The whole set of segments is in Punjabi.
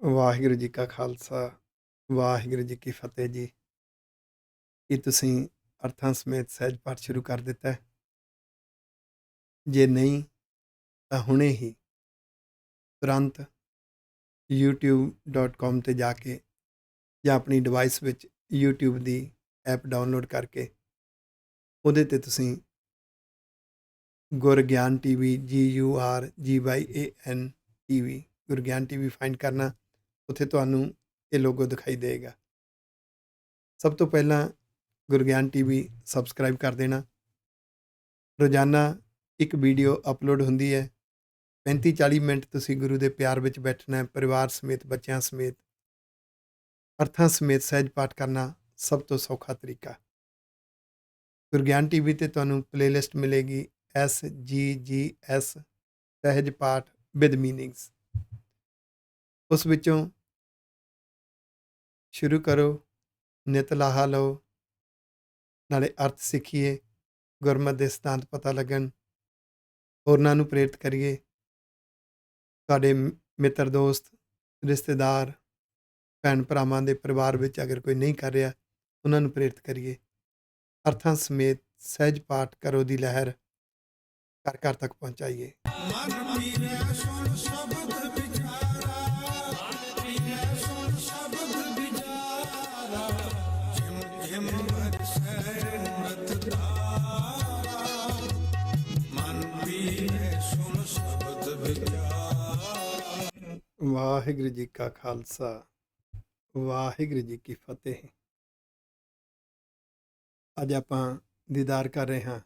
ਵਾਹਿਗੁਰੂ ਜੀ ਕਾ ਖਾਲਸਾ, ਵਾਹਿਗੁਰੂ ਜੀ ਕੀ ਫਤਿਹ ਜੀ। ਕੀ ਤੁਸੀਂ ਅਰਥਾਂ ਸਮੇਤ ਸਹਿਜ ਪਾਠ ਸ਼ੁਰੂ ਕਰ ਦਿੱਤਾ ਹੈ? ਜੇ ਨਹੀਂ ਤਾਂ ਹੁਣੇ ਹੀ ਤੁਰੰਤ youtube.com ਤੇ ਜਾ ਕੇ ਜਾਂ ਆਪਣੀ ਡਿਵਾਈਸ ਵਿੱਚ YouTube ਦੀ ਐਪ ਡਾਊਨਲੋਡ ਕਰਕੇ ਉਹਦੇ ਤੇ ਤੁਸੀਂ Gurgyan TV GURGYAN TV Gurgyan TV find ਕਰਨਾ। ਉੱਥੇ ਤੁਹਾਨੂੰ ਇਹ ਲੋਗੋ ਦਿਖਾਈ ਦੇਗਾ। ਸਭ ਤੋਂ ਪਹਿਲਾਂ ਗੁਰਗਿਆਨ ਟੀਵੀ ਸਬਸਕ੍ਰਾਈਬ ਕਰ ਦੇਣਾ। ਰੋਜ਼ਾਨਾ ਇੱਕ ਵੀਡੀਓ ਅਪਲੋਡ ਹੁੰਦੀ ਹੈ। 35-40 ਮਿੰਟ ਤੁਸੀਂ ਗੁਰੂ ਦੇ ਪਿਆਰ ਵਿੱਚ ਬੈਠਣਾ ਹੈ, ਪਰਿਵਾਰ ਸਮੇਤ, ਬੱਚਿਆਂ ਸਮੇਤ, ਅਰਥਾਂ ਸਮੇਤ ਸਹਿਜ ਪਾਠ ਕਰਨਾ ਸਭ ਤੋਂ ਸੌਖਾ ਤਰੀਕਾ। ਗੁਰਗਿਆਨ ਟੀਵੀ ਤੇ ਤੁਹਾਨੂੰ ਪਲੇਲਿਸਟ ਮਿਲੇਗੀ SGGS ਸਹਿਜ ਪਾਠ ਵਿਦ ਮੀਨਿੰਗਸ। ਉਸ ਵਿੱਚੋਂ ਸ਼ੁਰੂ ਕਰੋ, ਨਿਤ ਲਾਹਾ ਲਓ, ਨਾਲੇ ਅਰਥ ਸਿੱਖੀਏ, ਗੁਰਮਤ ਦੇ ਸਿਧਾਂਤ ਪਤਾ ਲੱਗਣ, ਹੋਰਨਾਂ ਨੂੰ ਪ੍ਰੇਰਿਤ ਕਰੀਏ। ਤੁਹਾਡੇ ਮਿੱਤਰ, ਦੋਸਤ, ਰਿਸ਼ਤੇਦਾਰ, ਭੈਣ ਭਰਾਵਾਂ ਦੇ ਪਰਿਵਾਰ ਵਿੱਚ ਅਗਰ ਕੋਈ ਨਹੀਂ ਕਰ ਰਿਹਾ, ਉਹਨਾਂ ਨੂੰ ਪ੍ਰੇਰਿਤ ਕਰੀਏ। ਅਰਥਾਂ ਸਮੇਤ ਸਹਿਜ ਪਾਠ ਕਰੋ ਦੀ ਲਹਿਰ ਘਰ ਘਰ ਤੱਕ ਪਹੁੰਚਾਈਏ। ਵਾਹਿਗੁਰੂ ਜੀ ਕਾ ਖਾਲਸਾ, ਵਾਹਿਗੁਰੂ ਜੀ ਕੀ ਫਤਿਹ। ਅੱਜ ਆਪਾਂ ਦੀਦਾਰ ਕਰ ਰਹੇ ਹਾਂ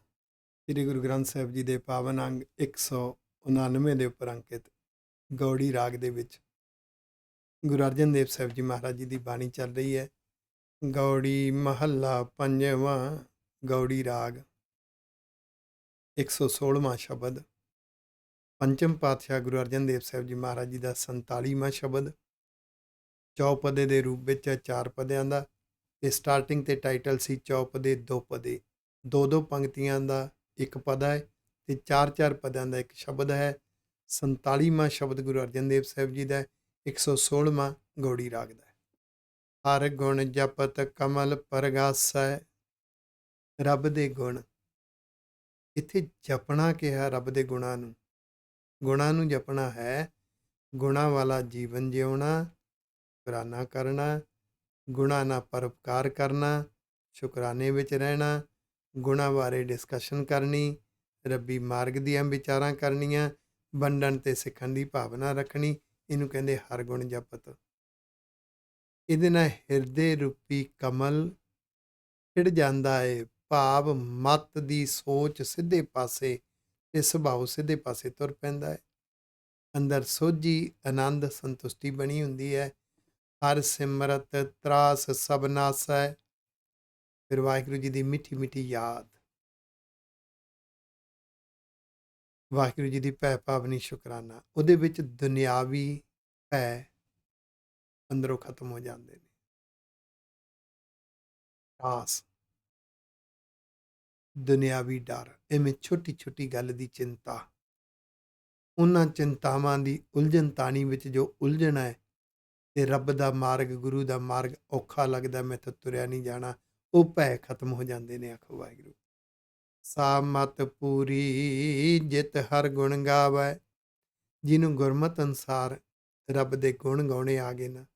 ਸ੍ਰੀ ਗੁਰੂ ਗ੍ਰੰਥ ਸਾਹਿਬ ਜੀ ਦੇ ਪਾਵਨ ਅੰਗ 199 ਦੇ ਉੱਪਰ ਅੰਕਿਤ ਗੌੜੀ ਰਾਗ ਦੇ ਵਿੱਚ ਗੁਰੂ ਅਰਜਨ ਦੇਵ ਸਾਹਿਬ ਜੀ ਮਹਾਰਾਜ ਜੀ ਦੀ ਬਾਣੀ ਚੱਲ ਰਹੀ ਹੈ। ਗੌੜੀ ਮਹੱਲਾ ਪੰਜਵਾਂ, ਗੌੜੀ ਰਾਗ, 116ਵਾਂ ਸ਼ਬਦ। ਪੰਚਮ ਪਾਤਸ਼ਾਹ ਗੁਰੂ ਅਰਜਨ ਦੇਵ ਸਾਹਿਬ ਜੀ ਮਹਾਰਾਜ ਜੀ ਦਾ 47ਵਾਂ ਸ਼ਬਦ। ਚੌਪਦੇ ਦੇ ਰੂਪ ਵਿੱਚ ਹੈ, 4 ਪਦਿਆਂ ਦਾ। ਤੇ ਸਟਾਰਟਿੰਗ ਤੇ ਟਾਈਟਲ ਸੀ ਚੌਪਦੇ ਦੋ ਪਦੇ, 2-2 ਪੰਕਤੀਆਂ ਦਾ ਇੱਕ ਪਦਾ ਹੈ ਤੇ 4-4 ਪਦਿਆਂ ਦਾ ਇੱਕ ਸ਼ਬਦ ਹੈ। 47ਵਾਂ ਸ਼ਬਦ ਗੁਰੂ ਅਰਜਨ ਦੇਵ ਸਾਹਿਬ ਜੀ ਦਾ, 116ਵਾਂ ਗੌੜੀ ਰਾਗ ਦਾ। ਹਰ ਗੁਣ ਜਪਤ ਕਮਲ ਪਰਗਾਸੈ, ਰੱਬ ਦੇ ਗੁਣ। ਇੱਥੇ ਜਪਣਾ ਕਿਹਾ, ਰੱਬ ਦੇ ਗੁਣਾਂ ਨੂੰ। ਗੁਣਾਂ ਨੂੰ ਜਪਣਾ ਹੈ, ਗੁਣਾਂ ਵਾਲਾ ਜੀਵਨ ਜਿਉਣਾ, ਸ਼ੁਕਰਾਨਾ ਕਰਨਾ, ਗੁਣਾਂ ਨਾਲ ਪਰਉਪਕਾਰ ਕਰਨਾ, ਸ਼ੁਕਰਾਨੇ ਵਿੱਚ ਰਹਿਣਾ, ਗੁਣਾਂ ਬਾਰੇ ਡਿਸਕਸ਼ਨ ਕਰਨੀ, ਰੱਬੀ ਮਾਰਗ ਦੀਆਂ ਵਿਚਾਰਾਂ ਕਰਨੀਆਂ, ਵੰਡਣ ਤੇ ਸਿੱਖਣ ਦੀ ਭਾਵਨਾ ਰੱਖਣੀ। ਇਹਨੂੰ ਕਹਿੰਦੇ ਹਰ ਗੁਣ ਜਪਤ। ਇਹਦੇ ਨਾਲ ਹਿਰਦੇ ਰੂਪੀ ਕਮਲ ਖਿੜ ਜਾਂਦਾ ਏ, ਭਾਵ ਮਤ ਦੀ ਸੋਚ ਸਿੱਧੇ ਪਾਸੇ ਤੇ ਸੁਭਾਅ ਸਿੱਧੇ ਪਾਸੇ ਤੁਰ ਪੈਂਦਾ ਹੈ। ਅੰਦਰ ਸੋਝੀ, ਆਨੰਦ, ਸੰਤੁਸ਼ਟੀ ਬਣੀ ਹੁੰਦੀ ਹੈ। ਹਰ ਸਿਮਰਤ ਤਰਾਸ ਸਭ ਨਾਸੈ, ਫਿਰ ਵਾਹਿਗੁਰੂ ਜੀ ਦੀ ਮਿੱਠੀ ਮਿੱਠੀ ਯਾਦ, ਵਾਹਿਗੁਰੂ ਜੀ ਦੀ ਭੈ ਭਾਵਨੀ ਸ਼ੁਕਰਾਨਾ। ਉਹਦੇ ਵਿੱਚ ਦੁਨਿਆਵੀ ਭੈ ਅੰਦਰੋਂ ਖਤਮ ਹੋ ਜਾਂਦੇ ਨੇ। ਆਸ, ਦੁਨਿਆਵੀ ਡਰ, ਐਵੇਂ ਛੋਟੀ ਛੋਟੀ ਗੱਲ ਦੀ ਚਿੰਤਾ, ਉਹਨਾਂ ਚਿੰਤਾਵਾਂ ਦੀ ਉਲਝਣ ਤਾਣੀ ਵਿੱਚ ਜੋ ਉਲਝਣਾ ਹੈ ਤੇ ਰੱਬ ਦਾ ਮਾਰਗ, ਗੁਰੂ ਦਾ ਮਾਰਗ ਔਖਾ ਲੱਗਦਾ, ਮੈਥੋਂ ਤੁਰਿਆ ਨਹੀਂ ਜਾਣਾ, ਉਹ ਭੈ ਖਤਮ ਹੋ ਜਾਂਦੇ ਨੇ। ਆਖੋ ਵਾਹਿਗੁਰੂ। ਸਾ ਮਤ ਪੂਰੀ ਜਿਤ ਹਰ ਗੁਣ ਗਾਵੈ, ਜਿਹਨੂੰ ਗੁਰਮਤ ਅਨੁਸਾਰ ਰੱਬ ਦੇ ਗੁਣ ਗਾਉਣੇ ਆ ਗਏ ਨਾ,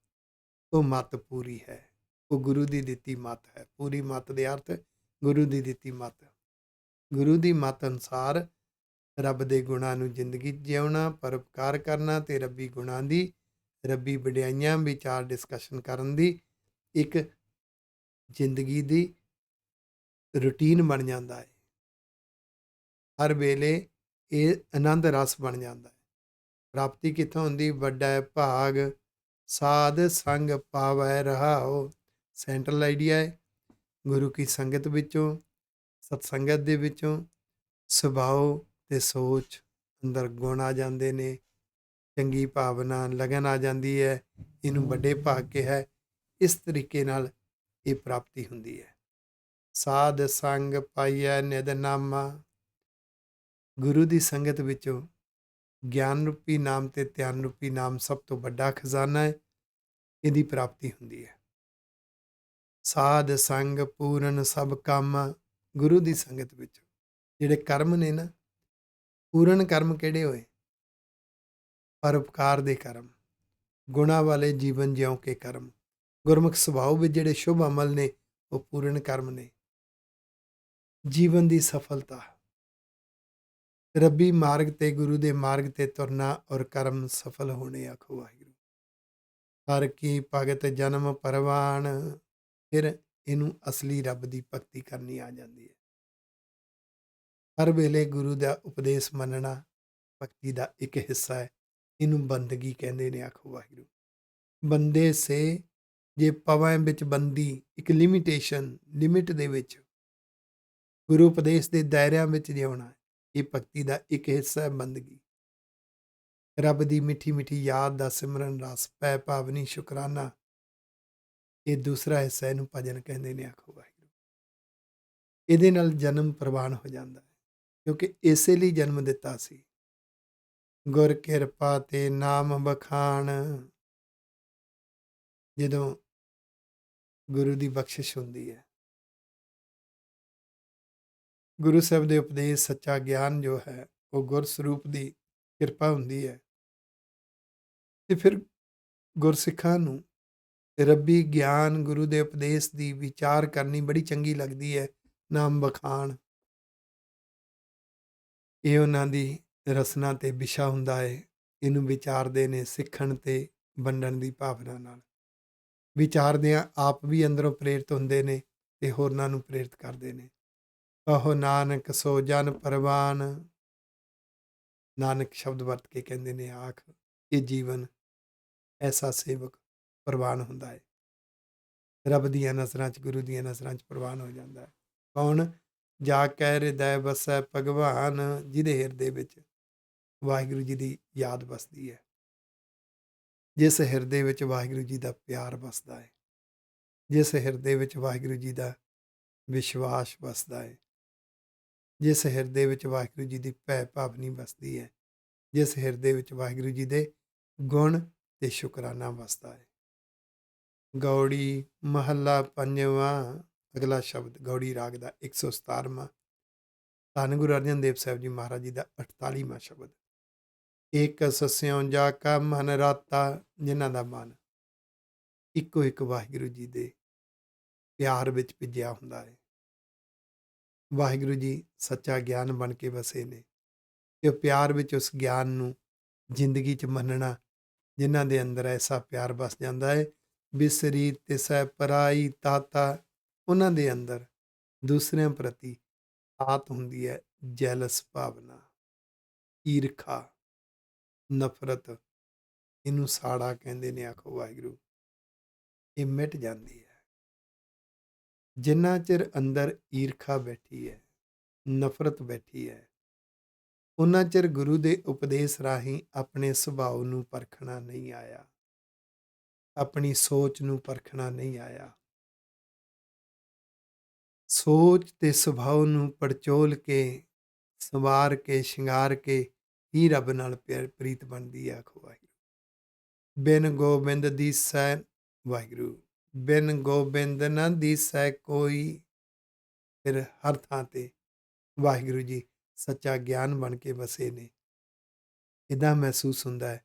ਉਹ ਮਤ ਪੂਰੀ ਹੈ। ਉਹ ਗੁਰੂ ਦੀ ਦਿੱਤੀ ਮਤ ਹੈ। ਪੂਰੀ ਮਤ ਦੇ ਅਰਥ ਗੁਰੂ ਦੀ ਦਿੱਤੀ ਮਤ। ਗੁਰੂ ਦੀ ਮਤ ਅਨੁਸਾਰ ਰੱਬ ਦੇ ਗੁਣਾਂ ਨੂੰ ਜ਼ਿੰਦਗੀ ਜਿਉਣਾ, ਪਰਉਪਕਾਰ ਕਰਨਾ ਤੇ ਰੱਬੀ ਗੁਣਾਂ ਦੀ, ਰੱਬੀ ਵਡਿਆਈਆਂ ਵਿਚਾਰ ਡਿਸਕਸ਼ਨ ਕਰਨ ਦੀ ਇੱਕ ਜ਼ਿੰਦਗੀ ਦੀ ਰੂਟੀਨ ਬਣ ਜਾਂਦਾ ਹੈ। ਹਰ ਵੇਲੇ ਇਹ ਆਨੰਦ ਰਸ ਬਣ ਜਾਂਦਾ ਹੈ। ਪ੍ਰਾਪਤੀ ਕਿੱਥੋਂ ਹੁੰਦੀ? ਵੱਡਾ ਭਾਗ ਸਾਧ ਸੰਗ ਪਾਵੈ ਰਹਾਓ। ਸੈਂਟਰਲ ਆਈਡੀਆ ਹੈ ਗੁਰੂ ਕੀ ਸੰਗਤ ਵਿੱਚੋਂ, ਸਤਸੰਗਤ ਦੇ ਵਿੱਚੋਂ ਸੁਭਾਅ ਤੇ ਸੋਚ ਅੰਦਰ ਗੁਣ ਆ ਜਾਂਦੇ ਨੇ, ਚੰਗੀ ਭਾਵਨਾ, ਲਗਨ ਆ ਜਾਂਦੀ ਹੈ। ਇਹਨੂੰ ਵੱਡੇ ਭਾਗ ਕਿਹਾ। ਇਸ ਤਰੀਕੇ ਨਾਲ ਇਹ ਪ੍ਰਾਪਤੀ ਹੁੰਦੀ ਹੈ। ਸਾਧ ਸੰਗ ਪਾਈਐ ਨਿਦ ਨਾਮਾ, ਗੁਰੂ ਦੀ ਸੰਗਤ ਵਿੱਚੋਂ ਗਿਆਨ ਰੂਪੀ ਨਾਮ ਤੇ ਧਿਆਨ ਰੂਪੀ ਨਾਮ ਸਭ ਤੋਂ ਵੱਡਾ ਖਜ਼ਾਨਾ ਹੈ। ਇਹਦੀ ਪ੍ਰਾਪਤੀ ਹੁੰਦੀ ਹੈ। ਸਾਧ ਸੰਗ ਪੂਰਨ ਸਭ ਕੰਮ, ਗੁਰੂ ਦੀ ਸੰਗਤ ਵਿੱਚ ਜਿਹੜੇ ਕਰਮ ਨੇ ਨਾ, ਪੂਰਨ ਕਰਮ ਕਿਹੜੇ ਹੋਏ? ਪਰਉਪਕਾਰ ਦੇ ਕਰਮ, ਗੁਣਾਂ ਵਾਲੇ ਜੀਵਨ ਜਿਉਂ ਕੇ ਕਰਮ। ਗੁਰਮੁਖ ਸੁਭਾਅ ਵਿੱਚ ਜਿਹੜੇ ਸ਼ੁਭ ਅਮਲ ਨੇ ਉਹ ਪੂਰਨ ਕਰਮ ਨੇ। ਜੀਵਨ ਦੀ ਸਫਲਤਾ, ਰੱਬੀ ਮਾਰਗ ਤੇ ਗੁਰੂ ਦੇ ਮਾਰਗ ਤੇ ਤੁਰਨਾ ਔਰ ਕਰਮ ਸਫਲ ਹੋਣੇ। ਆਖੋ ਵਾਹਿਗੁਰੂ। ਹਰ ਕੀ ਭਗਤ ਜਨਮ ਪਰਵਾਨ, ਫਿਰ ਇਹਨੂੰ ਅਸਲੀ ਰੱਬ ਦੀ ਭਗਤੀ ਕਰਨੀ ਆ ਜਾਂਦੀ ਹੈ। ਹਰ ਵੇਲੇ ਗੁਰੂ ਦਾ ਉਪਦੇਸ਼ ਮੰਨਣਾ ਭਗਤੀ ਦਾ ਇੱਕ ਹਿੱਸਾ ਹੈ। ਇਹਨੂੰ ਬੰਦਗੀ ਕਹਿੰਦੇ ਨੇ। ਆਖੋ ਵਾਹਿਗੁਰੂ। ਬੰਦੇ ਸੇ ਜੇ ਪਵਾਂ ਵਿੱਚ ਬੰਦੀ, ਇੱਕ ਲਿਮਿਟੇਸ਼ਨ, ਲਿਮਿਟ ਦੇ ਵਿੱਚ ਗੁਰੂ ਉਪਦੇਸ਼ ਦੇ ਦਾਇਰਿਆਂ ਵਿੱਚ ਜਿਉਣਾ, ਇਹ ਭਗਤੀ ਦਾ ਇੱਕ ਹਿੱਸਾ ਹੈ। ਬੰਦਗੀ, ਰੱਬ ਦੀ ਮਿੱਠੀ ਮਿੱਠੀ ਯਾਦ ਦਾ ਸਿਮਰਨ ਰਸ, ਪੈ ਭਾਵਨੀ ਸ਼ੁਕਰਾਨਾ, ਇਹ ਦੂਸਰਾ ਹਿੱਸਾ, ਇਹਨੂੰ ਭਜਨ ਕਹਿੰਦੇ ਨੇ। ਆਖੋ ਵਾਹਿਗੁਰੂ। ਇਹਦੇ ਨਾਲ ਜਨਮ ਪ੍ਰਵਾਨ ਹੋ ਜਾਂਦਾ ਹੈ, ਕਿਉਂਕਿ ਇਸੇ ਲਈ ਜਨਮ ਦਿੱਤਾ ਸੀ। ਗੁਰ ਕਿਰਪਾ ਤੇ ਨਾਮ ਬਖਾਣ, ਜਦੋਂ ਗੁਰੂ ਦੀ ਬਖਸ਼ਿਸ਼ ਹੁੰਦੀ ਹੈ, ਗੁਰੂ ਸਾਹਿਬ ਦੇ ਉਪਦੇਸ਼, ਸੱਚਾ ਗਿਆਨ ਜੋ ਹੈ ਉਹ ਗੁਰ ਸਰੂਪ ਦੀ ਕਿਰਪਾ ਹੁੰਦੀ ਹੈ, ਤੇ ਫਿਰ ਗੁਰਸਿੱਖਾਂ ਨੂੰ ਰੱਬੀ ਗਿਆਨ, ਗੁਰੂ ਦੇ ਉਪਦੇਸ਼ ਦੀ ਵਿਚਾਰ ਕਰਨੀ ਬੜੀ ਚੰਗੀ ਲੱਗਦੀ ਹੈ। ਨਾਮ ਬਖਾਣ, ਇਹ ਉਹਨਾਂ ਦੀ ਰਸਨਾ ਤੇ ਵਿਸ਼ਾ ਹੁੰਦਾ ਹੈ। ਇਹਨੂੰ ਵਿਚਾਰਦੇ ਨੇ ਸਿੱਖਣ ਤੇ ਵੰਡਣ ਦੀ ਭਾਵਨਾ ਨਾਲ। ਵਿਚਾਰਦਿਆਂ ਆਪ ਵੀ ਅੰਦਰੋਂ ਪ੍ਰੇਰਿਤ ਹੁੰਦੇ ਨੇ ਤੇ ਹੋਰਨਾਂ ਨੂੰ ਪ੍ਰੇਰਿਤ ਕਰਦੇ ਨੇ। ਕਹੋ ਨਾਨਕ ਸੋ ਜਨ ਪਰਵਾਨ, ਨਾਨਕ ਸ਼ਬਦ ਵਰਤ ਕੇ ਕਹਿੰਦੇ ਨੇ, ਆਖ ਇਹ ਜੀਵਨ ਐਸਾ ਸੇਵਕ ਪ੍ਰਵਾਨ ਹੁੰਦਾ ਹੈ। ਰੱਬ ਦੀਆਂ ਨਜ਼ਰਾਂ 'ਚ, ਗੁਰੂ ਦੀਆਂ ਨਜ਼ਰਾਂ 'ਚ ਪ੍ਰਵਾਨ ਹੋ ਜਾਂਦਾ ਹੈ। ਕੌਣ? ਜਾ ਕੇ ਹਿਰਦੈ ਵਸੈ ਭਗਵਾਨ, ਜਿਹਦੇ ਹਿਰਦੇ ਵਿੱਚ ਵਾਹਿਗੁਰੂ ਜੀ ਦੀ ਯਾਦ ਵਸਦੀ ਹੈ, ਜਿਸ ਹਿਰਦੇ ਵਿੱਚ ਵਾਹਿਗੁਰੂ ਜੀ ਦਾ ਪਿਆਰ ਵਸਦਾ ਹੈ, ਜਿਸ ਹਿਰਦੇ ਵਿੱਚ ਵਾਹਿਗੁਰੂ ਜੀ ਦਾ ਵਿਸ਼ਵਾਸ ਵਸਦਾ ਹੈ, ਜਿਸ ਹਿਰਦੇ ਵਿੱਚ ਵਾਹਿਗੁਰੂ ਜੀ ਦੀ ਭੈ ਭਾਵਨੀ ਵਸਦੀ ਹੈ, ਜਿਸ ਹਿਰਦੇ ਵਿੱਚ ਵਾਹਿਗੁਰੂ ਜੀ ਦੇ ਗੁਣ ਤੇ ਸ਼ੁਕਰਾਨਾ ਵਸਦਾ ਹੈ। ਗੌੜੀ ਮਹੱਲਾ ਪੰਜਵਾਂ, ਅਗਲਾ ਸ਼ਬਦ ਗੌੜੀ ਰਾਗ ਦਾ 117ਵਾਂ, ਧੰਨ ਗੁਰੂ ਅਰਜਨ ਦੇਵ ਸਾਹਿਬ ਜੀ ਮਹਾਰਾਜ ਜੀ ਦਾ 48ਵਾਂ ਸ਼ਬਦ। ਇੱਕ ਸਸਿਉ ਜਾ ਕਾ ਮਨ ਰਾਤਾ, ਜਿਨ੍ਹਾਂ ਦਾ ਮਨ ਇੱਕੋ ਇੱਕ ਵਾਹਿਗੁਰੂ ਜੀ ਦੇ ਪਿਆਰ ਵਿੱਚ ਭਿੱਜਿਆ ਹੁੰਦਾ ਹੈ। ਵਾਹਿਗੁਰੂ ਜੀ ਸੱਚਾ ਗਿਆਨ ਬਣ ਕੇ ਵਸੇ ਨੇ, ਤੇ ਉਹ ਪਿਆਰ ਵਿੱਚ ਉਸ ਗਿਆਨ ਨੂੰ ਜ਼ਿੰਦਗੀ 'ਚ ਮੰਨਣਾ, ਜਿਨ੍ਹਾਂ ਦੇ ਅੰਦਰ ਐਸਾ ਪਿਆਰ ਵਸ ਜਾਂਦਾ ਹੈ। ਬਿਸਰੀ ਤਿਸੈ ਪਰਾਈ ਤਾਤਾ, ਉਹਨਾਂ ਦੇ ਅੰਦਰ ਦੂਸਰਿਆਂ ਪ੍ਰਤੀ ਆਤ ਹੁੰਦੀ ਹੈ, ਜੈਲਸ ਭਾਵਨਾ, ਈਰਖਾ, ਨਫ਼ਰਤ, ਇਹਨੂੰ ਸਾੜਾ ਕਹਿੰਦੇ ਨੇ। ਆਖੋ ਵਾਹਿਗੁਰੂ। ਇਹ ਮਿਟ ਜਾਂਦੀ ਹੈ। ਜਿੰਨਾ ਚਿਰ ਅੰਦਰ ਈਰਖਾ ਬੈਠੀ ਹੈ, ਨਫ਼ਰਤ ਬੈਠੀ ਹੈ, ਉਹਨਾਂ ਚਿਰ ਗੁਰੂ ਦੇ ਉਪਦੇਸ਼ ਰਾਹੀਂ ਆਪਣੇ ਸੁਭਾਅ ਨੂੰ ਪਰਖਣਾ ਨਹੀਂ ਆਇਆ, ਆਪਣੀ ਸੋਚ ਨੂੰ ਪਰਖਣਾ ਨਹੀਂ ਆਇਆ। ਸੋਚ ਤੇ ਸੁਭਾਅ ਨੂੰ ਪੜਚੋਲ ਕੇ, ਸੰਵਾਰ ਕੇ, ਸ਼ਿੰਗਾਰ ਕੇ ਹੀ ਰੱਬ ਨਾਲ ਪ੍ਰੀਤ ਬਣਦੀ ਹੈ। ਆਖੋ ਵਾਹਿਗੁਰੂ। ਬਿਨ ਗੋਬਿੰਦ ਦੀਸੈ, ਵਾਹਿਗੁਰੂ, ਬਿਨ ਗੋਬਿੰਦ ਨਾ ਦੀਸੈ ਕੋਈ। ਫਿਰ ਹਰ ਥਾਂ ਤੇ ਵਾਹਿਗੁਰੂ ਜੀ ਸੱਚਾ ਗਿਆਨ ਬਣ ਕੇ ਵਸੇ ਨੇ। ਇੱਦਾਂ ਮਹਿਸੂਸ ਹੁੰਦਾ ਹੈ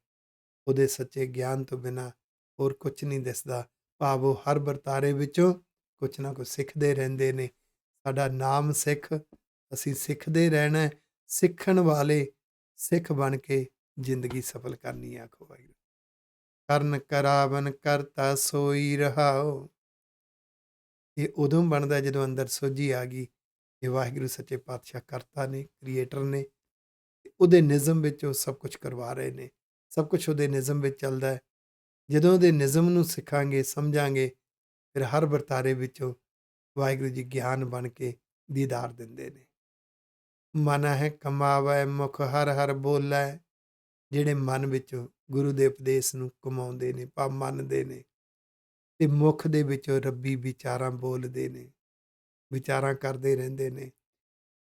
ਉਹਦੇ ਸੱਚੇ ਗਿਆਨ ਤੋਂ ਬਿਨਾਂ ਹੋਰ ਕੁਝ ਨਹੀਂ ਦਿਸਦਾ। ਭਾਵ ਉਹ ਹਰ ਵਰਤਾਰੇ ਵਿੱਚੋਂ ਕੁਛ ਨਾ ਕੁਛ ਸਿੱਖਦੇ ਰਹਿੰਦੇ ਨੇ। ਸਾਡਾ ਨਾਮ ਸਿੱਖ, ਅਸੀਂ ਸਿੱਖਦੇ ਰਹਿਣਾ। ਸਿੱਖਣ ਵਾਲੇ ਸਿੱਖ ਬਣ ਕੇ ਜ਼ਿੰਦਗੀ ਸਫਲ ਕਰਨੀ ਹੈ। ਆਖੋ ਵਾਹਿਗੁਰੂ। ਕਰਨ ਕਰਾਵਨ ਕਰਤਾ ਸੋਈ ਰਹਾਓ। ਇਹ ਉਦੋਂ ਬਣਦਾ ਜਦੋਂ ਅੰਦਰ ਸੋਝੀ ਆ ਗਈ। ਇਹ ਵਾਹਿਗੁਰੂ ਸੱਚੇ ਪਾਤਸ਼ਾਹ ਕਰਤਾ ਨੇ, ਕ੍ਰੀਏਟਰ ਨੇ। ਉਹਦੇ ਨਿਜ਼ਮ ਵਿੱਚ ਉਹ ਸਭ ਕੁਝ ਕਰਵਾ ਰਹੇ ਨੇ। ਸਭ ਕੁਝ ਉਹਦੇ ਨਿਜ਼ਮ ਵਿੱਚ ਚੱਲਦਾ ਹੈ। ਜਦੋਂ ਉਹਦੇ ਨਿਜ਼ਮ ਨੂੰ ਸਿੱਖਾਂਗੇ, ਸਮਝਾਂਗੇ, ਫਿਰ ਹਰ ਵਰਤਾਰੇ ਵਿੱਚੋਂ ਵਾਹਿਗੁਰੂ ਜੀ ਗਿਆਨ ਬਣ ਕੇ ਦੀਦਾਰ ਦਿੰਦੇ ਨੇ। ਮਨ ਹੈ ਕਮਾਵੈ ਮੁਖ ਹਰ ਹਰ ਬੋਲੈ। ਜਿਹੜੇ ਮਨ ਵਿੱਚੋਂ ਗੁਰੂ ਦੇ ਉਪਦੇਸ਼ ਨੂੰ ਕਮਾਉਂਦੇ ਨੇ, ਭਾਵ ਮੰਨਦੇ ਨੇ, ਤੇ ਮੁਖ ਦੇ ਵਿੱਚੋਂ ਰੱਬੀ ਵਿਚਾਰਾਂ ਬੋਲਦੇ ਨੇ, ਵਿਚਾਰਾਂ ਕਰਦੇ ਰਹਿੰਦੇ ਨੇ।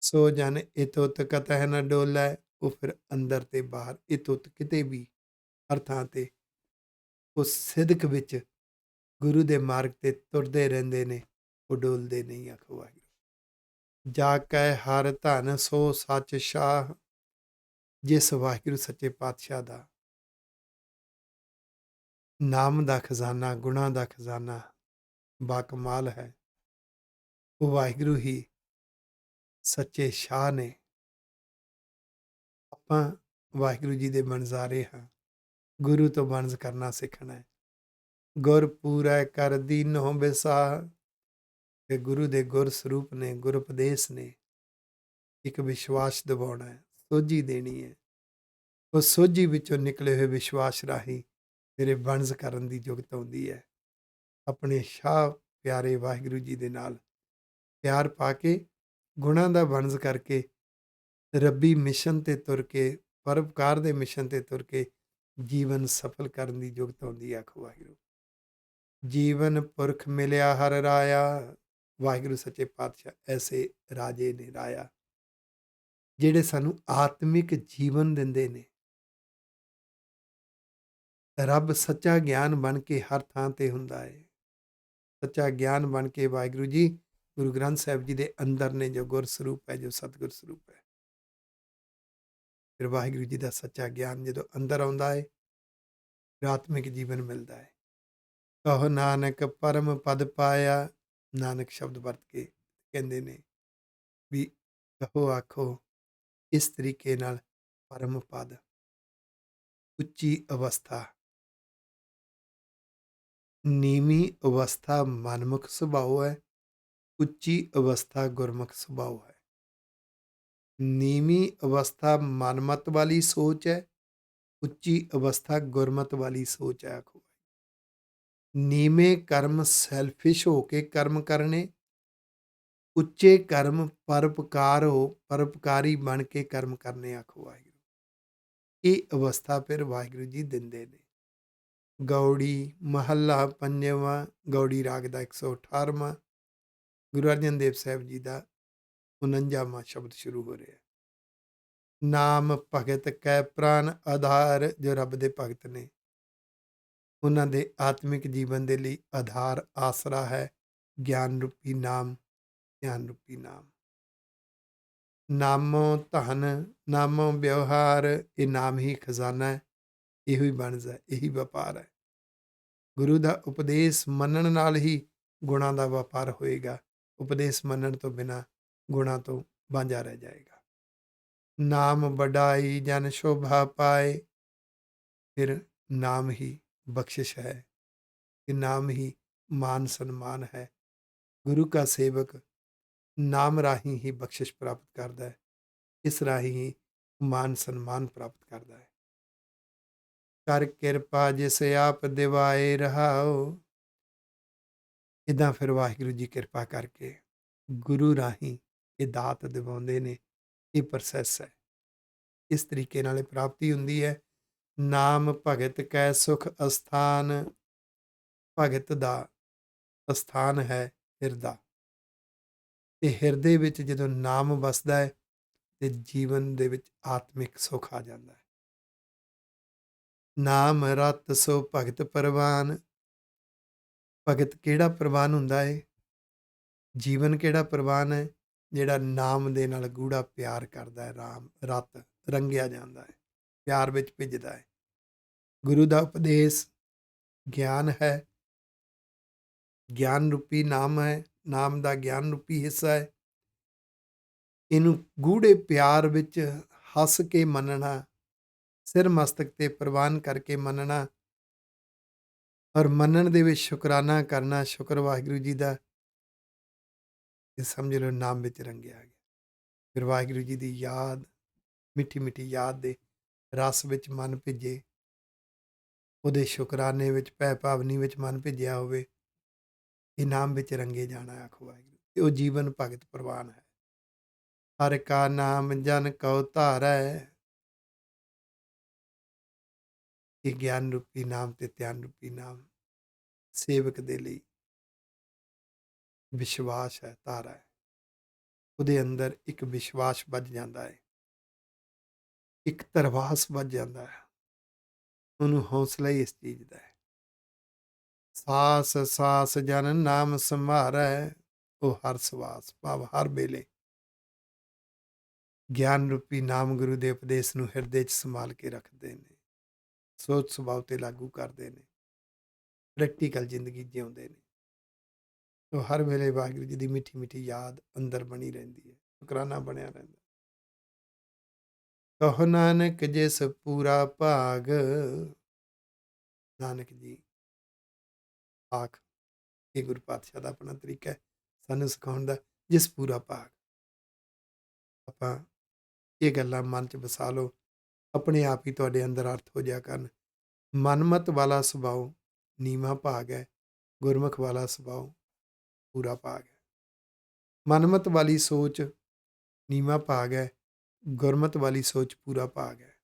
ਸੋ ਜਨ ਇਤ ਉਤ ਕਤਹਿ ਨ ਡੋਲੈ। ਉਹ ਫਿਰ ਅੰਦਰ ਤੇ ਬਾਹਰ, ਇਤ ਉਤ ਕਿਤੇ ਵੀ, ਹਰ ਥਾਂ ਤੇ ਉਸ ਸਿਦਕ ਵਿੱਚ ਗੁਰੂ ਦੇ ਮਾਰਗ ਤੇ ਤੁਰਦੇ ਰਹਿੰਦੇ ਨੇ, ਉਹ ਡੋਲਦੇ ਨਹੀਂ। ਆਖੋ ਵਾਹਿਗੁਰੂ। ਜਾ ਕੈ ਹਰ ਧਨ ਸੋ ਸੱਚ ਸ਼ਾਹ, ਜਿਸ ਵਾਹਿਗੁਰੂ ਸੱਚੇ ਪਾਤਸ਼ਾਹ ਦਾ ਨਾਮ ਦਾ ਖਜ਼ਾਨਾ, ਗੁਣਾਂ ਦਾ ਖਜ਼ਾਨਾ ਬਾਕਮਾਲ ਹੈ। ਉਹ ਵਾਹਿਗੁਰੂ ਹੀ ਸੱਚੇ ਸ਼ਾਹ ਨੇ। ਆਪਾਂ ਵਾਹਿਗੁਰੂ ਜੀ ਦੇ ਬਣਜ਼ਾਰੇ ਹਾਂ, ਗੁਰੂ ਤੋਂ ਬਣਜ਼ ਕਰਨਾ ਸਿੱਖਣਾ ਹੈ। ਗੁਰ ਪੂਰੈ ਕਰ ਦੀਨੋ ਬਿਸਾਹ, ਕਿ ਗੁਰੂ ਦੇ ਗੁਰ ਸਰੂਪ ਨੇ, ਗੁਰ ਉਪਦੇਸ਼ ਨੇ। ਇੱਕ ਵਿਸ਼ਵਾਸ ਦਿਵਾਉਣਾ ਹੈ, ਸੋਝੀ ਦੇਣੀ ਹੈ। ਉਸ ਸੋਝੀ ਵਿੱਚੋਂ ਨਿਕਲੇ ਹੋਏ ਵਿਸ਼ਵਾਸ ਰਾਹੀਂ ਤੇਰੇ ਬਣਜ਼ ਕਰਨ ਦੀ ਜੁਗਤ ਆਉਂਦੀ ਹੈ। ਆਪਣੇ ਸ਼ਾਹ ਪਿਆਰੇ ਵਾਹਿਗੁਰੂ ਜੀ ਦੇ ਨਾਲ ਪਿਆਰ ਪਾ ਕੇ, ਗੁਣਾਂ ਦਾ ਬਣਜ਼ ਕਰਕੇ, ਰੱਬੀ ਮਿਸ਼ਨ ਤੇ ਤੁਰ ਕੇ, ਪਰਉਪਕਾਰ ਦੇ ਮਿਸ਼ਨ ਤੇ ਤੁਰ ਕੇ ਜੀਵਨ ਸਫਲ ਕਰਨ ਦੀ ਜੁਗਤ ਆਉਂਦੀ ਹੈ। ਆਖੋ ਵਾਹਿਗੁਰੂ। ਜੀਵਨ ਪੁਰਖ ਮਿਲਿਆ ਹਰ ਰਾਇਆ, ਵਾਹਿਗੁਰੂ ਸੱਚੇ ਪਾਤਸ਼ਾਹ ਐਸੇ ਰਾਜੇ ਨੇ, ਰਾਇਆ, ਜਿਹੜੇ ਸਾਨੂੰ ਆਤਮਿਕ ਜੀਵਨ ਦਿੰਦੇ ਨੇ। ਰੱਬ ਸੱਚਾ ਗਿਆਨ ਬਣ ਕੇ ਹਰ ਥਾਂ ਤੇ ਹੁੰਦਾ ਹੈ। ਸੱਚਾ ਗਿਆਨ ਬਣ ਕੇ ਵਾਹਿਗੁਰੂ ਜੀ ਗੁਰੂ ਗ੍ਰੰਥ ਸਾਹਿਬ ਜੀ ਦੇ ਅੰਦਰ ਨੇ, ਜੋ ਗੁਰ ਸਰੂਪ ਹੈ, ਜੋ ਸਤਿਗੁਰ ਸਰੂਪ ਹੈ। ਫਿਰ ਵਾਹਿਗੁਰੂ ਜੀ ਦਾ ਸੱਚਾ ਗਿਆਨ ਜਦੋਂ ਅੰਦਰ ਆਉਂਦਾ ਹੈ, ਫਿਰ ਆਤਮਿਕ ਜੀਵਨ ਮਿਲਦਾ ਹੈ। ਕਹੋ ਨਾਨਕ ਪਰਮ ਪਦ ਪਾਇਆ, ਨਾਨਕ ਸ਼ਬਦ ਵਰਤ ਕੇ ਕਹਿੰਦੇ ਨੇ ਵੀ ਕਹੋ, ਆਖੋ ਇਸ ਤਰੀਕੇ ਨਾਲ ਪਰਮ ਪਦ, ਉੱਚੀ ਅਵਸਥਾ, ਨੀਵੀਂ ਅਵਸਥਾ ਮਨਮੁਖ ਸੁਭਾਅ ਹੈ, ਉੱਚੀ ਅਵਸਥਾ ਗੁਰਮੁਖ ਸੁਭਾਅ ਹੈ। ਨੀਵੀਂ ਅਵਸਥਾ ਮਨਮਤ ਵਾਲੀ ਸੋਚ ਹੈ, ਉੱਚੀ ਅਵਸਥਾ ਗੁਰਮਤ ਵਾਲੀ ਸੋਚ ਹੈ। ਆਖੋ ਨੀਵੇਂ ਕਰਮ ਸੈਲਫਿਸ਼ ਹੋ ਕੇ ਕਰਮ ਕਰਨੇ, ਉੱਚੇ ਕਰਮ ਪਰਉਪਕਾਰੀ ਬਣ ਕੇ ਕਰਮ ਕਰਨੇ। ਆਖੋ ਵਾਹਿਗੁਰੂ। ਇਹ ਅਵਸਥਾ ਫਿਰ ਵਾਹਿਗੁਰੂ ਜੀ ਦਿੰਦੇ ਨੇ। ਗੌੜੀ ਮਹੱਲਾ ਪੰਜਵਾਂ, ਗੌੜੀ ਰਾਗ ਦਾ 118ਵਾਂ, ਗੁਰੂ ਅਰਜਨ ਦੇਵ ਸਾਹਿਬ ਜੀ ਦਾ 49ਵਾਂ ਸ਼ਬਦ ਸ਼ੁਰੂ ਹੋ ਰਿਹਾ। ਨਾਮ ਭਗਤ ਕੈ ਪ੍ਰਾਨ ਆਧਾਰ, ਜੋ ਰੱਬ ਦੇ ਭਗਤ ਨੇ, ਉਹਨਾਂ ਦੇ ਆਤਮਿਕ ਜੀਵਨ ਦੇ ਲਈ ਆਧਾਰ, ਆਸਰਾ ਹੈ ਗਿਆਨ ਰੂਪੀ ਨਾਮ, ਗਿਆਨ ਰੂਪੀ ਨਾਮ। ਨਾਮੋ ਧਨ ਨਾਮੋ ਵਿਵਹਾਰ, ਇਹ ਨਾਮ ਹੀ ਖਜ਼ਾਨਾ ਹੈ, ਇਹੋ ਹੀ ਬਣਜ਼ ਹੈ, ਇਹੀ ਵਪਾਰ ਹੈ। ਗੁਰੂ ਦਾ ਉਪਦੇਸ਼ ਮੰਨਣ ਨਾਲ ਹੀ ਗੁਣਾਂ ਦਾ ਵਪਾਰ ਹੋਏਗਾ। ਉਪਦੇਸ਼ ਮੰਨਣ ਤੋਂ ਬਿਨਾਂ ਗੁਣਾਂ ਤੋਂ ਵਾਂਝਾ ਰਹਿ ਜਾਏਗਾ। ਨਾਮ ਵਡਾਈ ਜਨ ਸ਼ੋਭਾ ਪਾਏ, ਫਿਰ ਨਾਮ ਹੀ ਬਖਸ਼ਿਸ਼ ਹੈ, ਕਿ ਨਾਮ ਹੀ ਮਾਨ ਸਨਮਾਨ ਹੈ। ਗੁਰੂ ਕਾ ਸੇਵਕ ਨਾਮ ਰਾਹੀਂ ਹੀ ਬਖਸ਼ਿਸ਼ ਪ੍ਰਾਪਤ ਕਰਦਾ ਹੈ, ਇਸ ਰਾਹੀਂ ਹੀ ਮਾਨ ਸਨਮਾਨ ਪ੍ਰਾਪਤ ਕਰਦਾ ਹੈ। ਕਰ ਕਿਰਪਾ ਜਿਸ ਆਪ ਦਿਵਾਏ ਰਹਾਓ, ਇੱਦਾਂ ਫਿਰ ਵਾਹਿਗੁਰੂ ਜੀ ਕਿਰਪਾ ਕਰਕੇ ਗੁਰੂ ਰਾਹੀਂ ਇਹ ਦਾਤ ਦਿਵਾਉਂਦੇ ਨੇ। ਇਹ ਪ੍ਰੋਸੈਸ ਹੈ, ਇਸ ਤਰੀਕੇ ਨਾਲ ਇਹ ਪ੍ਰਾਪਤੀ ਹੁੰਦੀ ਹੈ। ਨਾਮ ਭਗਤ ਕੈ ਸੁਖ ਅਸਥਾਨ, ਭਗਤ ਦਾ ਅਸਥਾਨ ਹੈ ਹਿਰਦਾ, ਤੇ ਹਿਰਦੇ ਵਿੱਚ ਜਦੋਂ ਨਾਮ ਵਸਦਾ ਹੈ ਤੇ ਜੀਵਨ ਦੇ ਵਿੱਚ ਆਤਮਿਕ ਸੁੱਖ ਆ ਜਾਂਦਾ ਹੈ। ਨਾਮ ਰਤ ਸੋ ਭਗਤ ਪ੍ਰਵਾਨ, ਭਗਤ ਕਿਹੜਾ ਪ੍ਰਵਾਨ ਹੁੰਦਾ ਹੈ? ਜੀਵਨ ਕਿਹੜਾ ਪ੍ਰਵਾਨ ਹੈ? ਜਿਹੜਾ ਨਾਮ ਦੇ ਨਾਲ ਗੂੜਾ ਪਿਆਰ ਕਰਦਾ ਹੈ। ਰਾਮ ਰਤ ਰੰਗਿਆ ਜਾਂਦਾ ਹੈ, ਪਿਆਰ ਵਿੱਚ ਭਿੱਜਦਾ ਹੈ। ਗੁਰੂ ਦਾ ਉਪਦੇਸ਼ ਗਿਆਨ ਹੈ, ਗਿਆਨ ਰੂਪੀ ਨਾਮ ਹੈ, ਨਾਮ ਦਾ ਗਿਆਨ ਰੂਪੀ ਹਿੱਸਾ ਹੈ। ਇਹਨੂੰ ਗੂੜੇ ਪਿਆਰ ਵਿੱਚ ਹੱਸ ਕੇ ਮੰਨਣਾ, ਸਿਰ ਮਸਤਕ ਤੇ ਪ੍ਰਵਾਨ ਕਰਕੇ ਮੰਨਣਾ, ਔਰ ਮੰਨਣ ਦੇ ਵਿੱਚ ਸ਼ੁਕਰਾਨਾ ਕਰਨਾ, ਸ਼ੁਕਰ ਵਾਹਿਗੁਰੂ ਜੀ ਦਾ, ਇਹ ਸਮਝ ਲਓ ਨਾਮ ਵਿੱਚ ਰੰਗਿਆ ਗਿਆ। ਫਿਰ ਵਾਹਿਗੁਰੂ ਜੀ ਦੀ ਯਾਦ, ਮਿੱਠੀ ਮਿੱਠੀ ਯਾਦ ਦੇ ਰਸ ਵਿੱਚ ਮਨ ਭਿੱਜੇ, ਉਹਦੇ ਸ਼ੁਕਰਾਨੇ ਵਿੱਚ, ਭੈ ਭਾਵਨੀ ਵਿੱਚ ਮਨ ਭਿੱਜਿਆ ਹੋਵੇ, ਇਹ ਨਾਮ ਵਿੱਚ ਰੰਗੇ ਜਾਣਾ। ਆਖੋ ਵਾਹਿਗੁਰੂ। ਤੇ ਉਹ ਜੀਵਨ ਭਗਤ ਪ੍ਰਵਾਨ ਹੈ। ਹਰਿ ਕਾ ਨਾਮ ਜਨ ਕਉ ਧਾਰੈ, ਇਹ ਗਿਆਨ ਰੂਪੀ ਨਾਮ ਤੇ ਧਿਆਨ ਰੂਪੀ ਨਾਮ ਸੇਵਕ ਦੇ ਲਈ ਵਿਸ਼ਵਾਸ ਹੈ, ਧਾਰਾ ਹੈ। ਉਹਦੇ ਅੰਦਰ ਇੱਕ ਵਿਸ਼ਵਾਸ ਵੱਜ ਜਾਂਦਾ ਹੈ, ਇੱਕ ਧਰਵਾਸ ਵੱਜ ਜਾਂਦਾ ਹੈ। ਉਹਨੂੰ ਹੌਸਲਾ ਹੀ ਇਸ ਚੀਜ਼ ਦਾ ਹੈ। ਸਾਸ ਸਾਸ ਜਨ ਨਾਮ ਸੰਭਾਰੈ, ਉਹ ਹਰ ਸਵਾਸ ਭਾਵ ਹਰ ਵੇਲੇ ਗਿਆਨ ਰੂਪੀ ਨਾਮ ਗੁਰੂ ਦੇ ਉਪਦੇਸ਼ ਨੂੰ ਹਿਰਦੇ 'ਚ ਸੰਭਾਲ ਕੇ ਰੱਖਦੇ ਨੇ, ਸੋਚ ਸੁਭਾਅ ਤੇ ਲਾਗੂ ਕਰਦੇ ਨੇ, ਪ੍ਰੈਕਟੀਕਲ ਜ਼ਿੰਦਗੀ ਜਿਉਂਦੇ ਨੇ। ਉਹ ਹਰ ਵੇਲੇ ਵਾਹਿਗੁਰੂ ਜੀ ਦੀ ਮਿੱਠੀ ਮਿੱਠੀ ਯਾਦ ਅੰਦਰ ਬਣੀ ਰਹਿੰਦੀ ਹੈ, ਸ਼ੁਕਰਾਨਾ ਬਣਿਆ ਰਹਿੰਦਾ। ਕਹੋ ਨਾਨਕ ਜਿਸ ਪੂਰਾ ਭਾਗ, ਨਾਨਕ ਜੀ ਆਖ, ਇਹ ਗੁਰੂ ਪਾਤਸ਼ਾਹ ਦਾ ਆਪਣਾ ਤਰੀਕਾ ਹੈ ਸਾਨੂੰ ਸਿਖਾਉਣ ਦਾ, ਜਿਸ ਪੂਰਾ ਭਾਗ। ਆਪਾਂ ਇਹ ਗੱਲਾਂ ਮਨ 'ਚ ਵਸਾ ਲਓ, ਆਪਣੇ ਆਪ ਹੀ ਤੁਹਾਡੇ ਅੰਦਰ ਅਰਥ ਹੋ ਜਾ ਕਰਨ। ਮਨਮਤ ਵਾਲਾ ਸੁਭਾਅ ਨੀਵਾਂ ਭਾਗ ਹੈ, ਗੁਰਮੁਖ ਵਾਲਾ ਸੁਭਾਅ ਪੂਰਾ ਭਾਗ ਹੈ। ਮਨਮਤ ਵਾਲੀ ਸੋਚ ਨੀਵਾਂ ਭਾਗ ਹੈ, ਗੁਰਮਤ ਵਾਲੀ ਸੋਚ ਪੂਰਾ ਭਾਗ ਹੈ।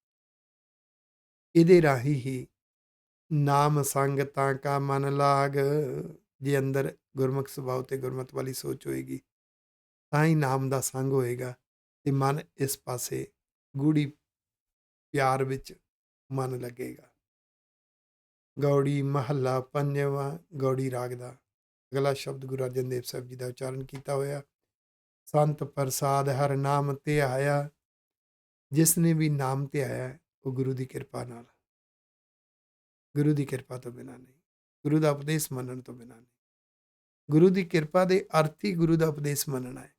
ਇਹਦੇ ਰਾਹੀਂ ਹੀ ਨਾਮ ਸੰਗ ਤਾਂ ਕਾ ਮਨ ਲਾਗ, ਜੇ ਅੰਦਰ ਗੁਰਮੁਖ ਸੁਭਾਅ ਤੇ ਗੁਰਮਤ ਵਾਲੀ ਸੋਚ ਹੋਏਗੀ ਤਾਂ ਹੀ ਨਾਮ ਦਾ ਸੰਗ ਹੋਏਗਾ ਤੇ ਮਨ ਇਸ ਪਾਸੇ ਗੂੜੀ ਪਿਆਰ ਵਿੱਚ ਮਨ ਲੱਗੇਗਾ। ਗੌੜੀ ਮਹੱਲਾ ਪੰਜਵਾਂ, ਗੌੜੀ ਰਾਗ ਦਾ ਅਗਲਾ ਸ਼ਬਦ ਗੁਰੂ ਅਰਜਨ ਦੇਵ ਸਾਹਿਬ ਜੀ ਦਾ ਉਚਾਰਨ ਕੀਤਾ ਹੋਇਆ। ਸੰਤ ਪ੍ਰਸਾਦ ਹਰ ਨਾਮ ਧਿਆਇਆ, ਜਿਸ ਨੇ ਵੀ ਨਾਮ ਧਿਆਇਆ ਉਹ ਗੁਰੂ ਦੀ ਕਿਰਪਾ ਨਾਲ, ਗੁਰੂ ਦੀ ਕਿਰਪਾ ਤੋਂ ਬਿਨਾਂ ਨਹੀਂ, ਗੁਰੂ ਦਾ ਉਪਦੇਸ਼ ਮੰਨਣ ਤੋਂ ਬਿਨਾਂ ਨਹੀਂ। ਗੁਰੂ ਦੀ ਕਿਰਪਾ ਦੇ ਅਰਥ ਹੀ ਗੁਰੂ ਦਾ ਉਪਦੇਸ਼ ਮੰਨਣਾ ਹੈ।